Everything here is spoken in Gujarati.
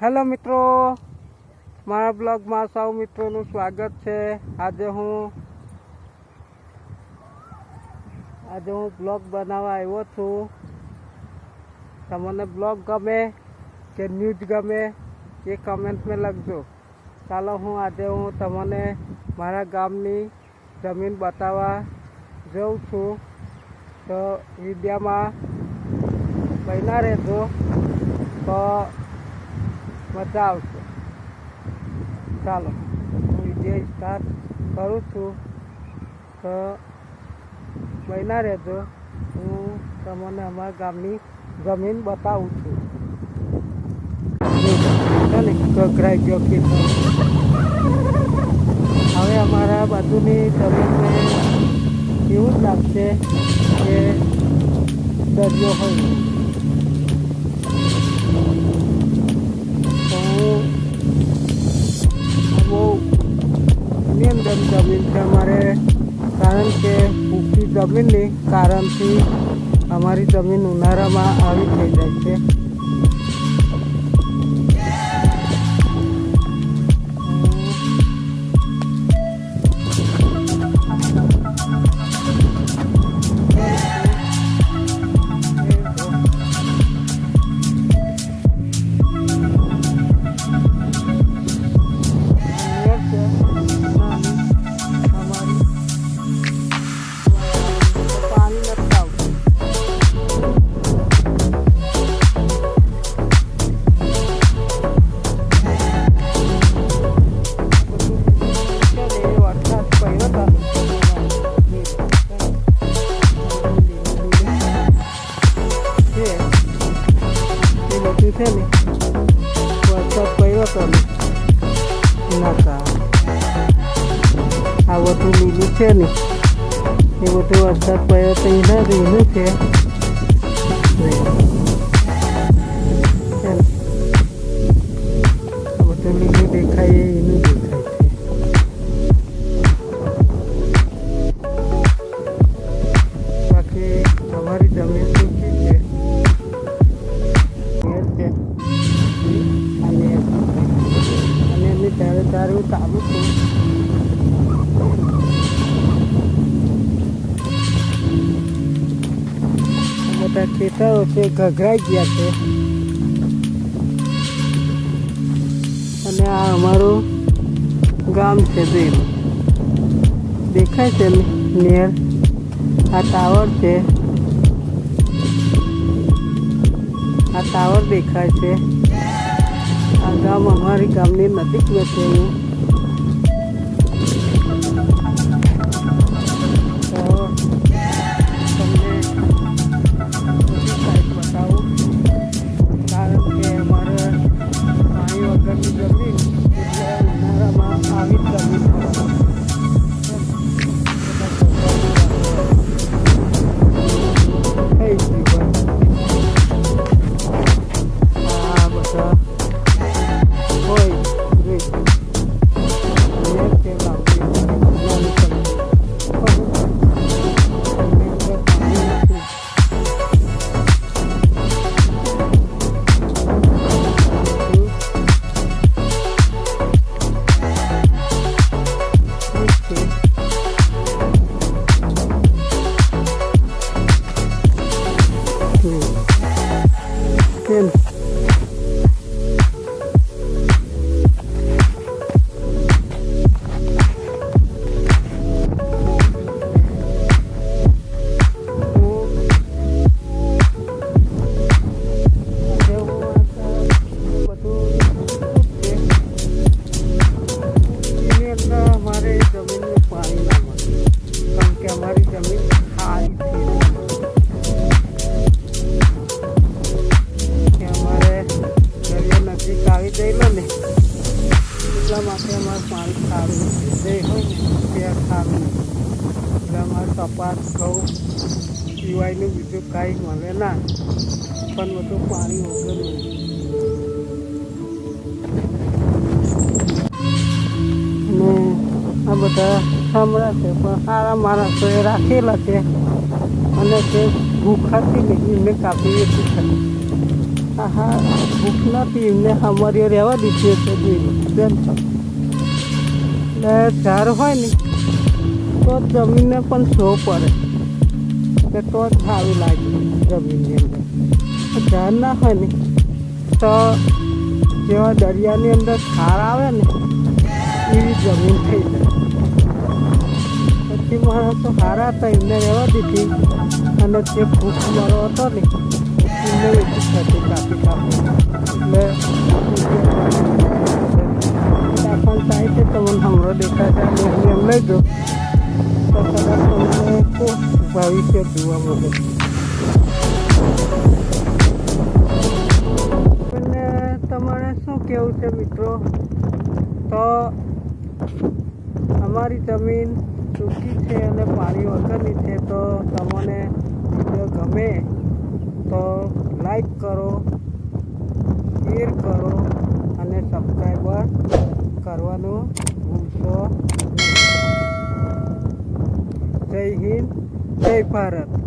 હેલો મિત્રો, મારા બ્લોગમાં સૌ મિત્રોનું સ્વાગત છે। આજે હું બ્લોગ બનાવવા આવ્યો છું। તમને બ્લોગ ગમે કે ન્યૂઝ ગમે એ કમેન્ટમાં લખજો। ચાલો આજે હું તમને મારા ગામની જમીન બતાવવા જાઉં છું, તો વિડીયોમાં બન્યા રહેજો તો મજા આવશે। ચાલો હું વિડીયો સ્ટાર્ટ કરું છું, તો બન્યા રહેજો। હું તમને અમારા ગામની જમીન બતાવું છું। ગભરાઈ ગયો કે હવે અમારા બાજુની જમીનને એવું જ લાગશે કે દરિયો હોય। જમીન છે અમારે, કારણ કે ઊંચી જમીનની કારણથી અમારી જમીન ઉનાળામાં આવી થઈ જાય છે। છે ને વરસાદ પડ્યો હતો ને એના કારણે આ બધું લીલું છે ને એ બધું વરસાદ પડ્યો તો એના રીનું છે। આ બધું લીલું દેખાય એનું દેખાય છે। બાકી અમારી જમીન સૂકી છે અને એમની ત્યારે હું ચાલુ છું। બધા ખેતરો છે ઘઘરાઈ ગયા છે, અને આ અમારું ગામ છે। દેખાય છે નેર, આ ટાવર છે, આ ટાવર દેખાય છે। આ ગામ અમારી ગામની નજીકમાં છે। તમને બધી સાઈડ બતાવું, કારણ કે અમારે પાણી વગરની જમીન એટલે ઉનાળામાં આવી જ જમીન થઈ ગયું। અમારી જમીન ખાલી છે, અમારે દરિયો નજીક આવી ગયેલો ને એટલા માટે અમારે પાણી ખારું જે હોય ને તે ખારું એટલે અમારે કપાસ ઘઉં સિવાયનું બીજું કાંઈ મળે ના, પણ બધું પાણી વગરનું। આ બધા સાંભળા છે, પણ સારા માણસોએ રાખેલા છે, અને તે ભૂખાથી નહીં એમને કાપી હતી। હા નથી એમને અમારી રહેવા દીધી છે જોઈ બેન છો એટલે ઝાડ હોય ને તો જમીનને પણ શો પડે કે તો જ સારું લાગે જમીનની અંદર ઝાડ ના હોય ને તો જેવા દરિયાની અંદર ખાર આવે ને એવી જમીન થઈ જાય પછી માણસો સારા હતા એમને રહેવા દીધી અને જે ભૂખ મારો હતો ને એમને એટલી થતી કાપી એટલે દાખલ થાય છે તમને હમણાં દેખાય છે એમ લઈ દો તો કદાચ તમને ખૂબ ભવિષ્ય જોવા મળે અને તમારે શું કહેવું છે મિત્રો તો અમારી જમીન સૂકી છે અને પાણી વગરની છે તો તમને વિડીયો ગમે તો લાઈક કરો શેર કરો અને સબસ્ક્રાઈબર કરવાનું ભૂલશો નહીં. જય હિન્દ જય ભારત.